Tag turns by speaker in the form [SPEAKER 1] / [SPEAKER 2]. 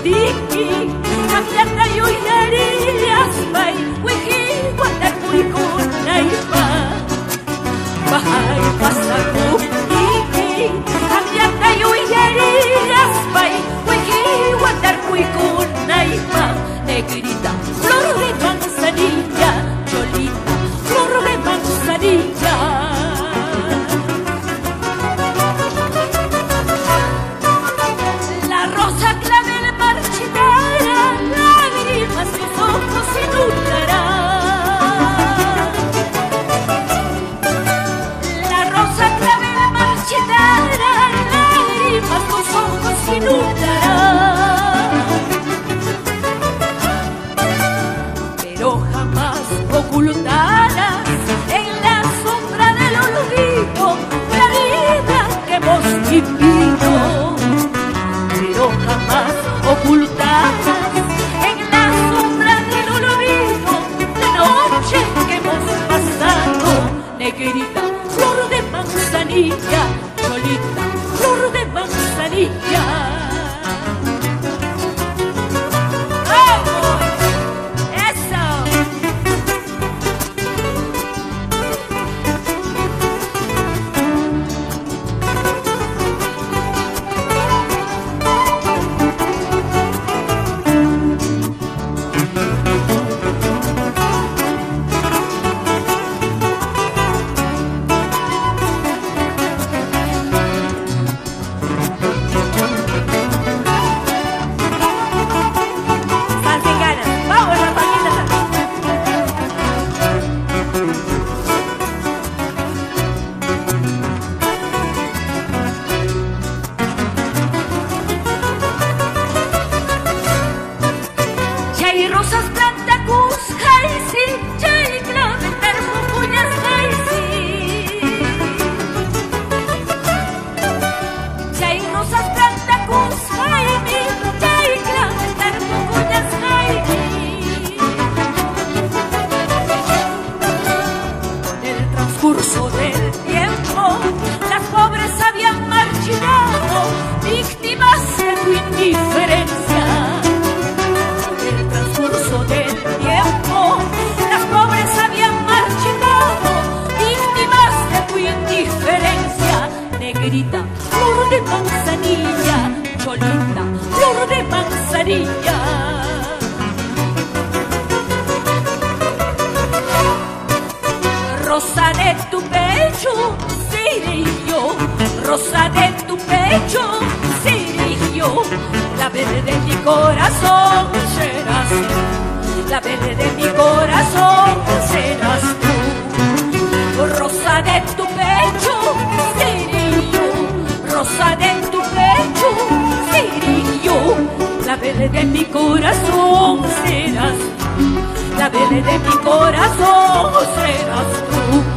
[SPEAKER 1] diki Cambiata y uinerillas Pai, wiki, guatarpuikunaipa Bahai pasaku diki Cambiata y uinerillas Pai, wiki, guatarpuikunaipa Negrita, flor de manzanilla Cholita, flor de manzanilla Pero jamás ocultarás en la sombra del olvido la vida que hemos vivido. Pero jamás ocultarás en la sombra del olvido la noche que hemos pasado. Negrita, flor de manzanilla, Cholita, flor de manzanilla. Chay rosas plantacus, jaisi, chay clave terpupuñas, jaisi. Chay rosas plantacus, jaimi, chay clave terpupuñas, jaimi. Con el transcurso del tiempo, las pobres habían marchitado, víctimas de tu indiferencia. Del tiempo, las pobres habían marchitado, víctimas de tu indiferencia. Negrita, flor de manzanilla, Cholita, flor de manzanilla. Rosa de tu pecho, seré yo, rosa de tu pecho, seré yo. La verde de mi corazón serás tú, la verde de mi corazón serás tú. Rosa de tu pecho seré yo, rosa de tu pecho seré yo. La verde de mi corazón serás tú, la verde de mi corazón serás tú.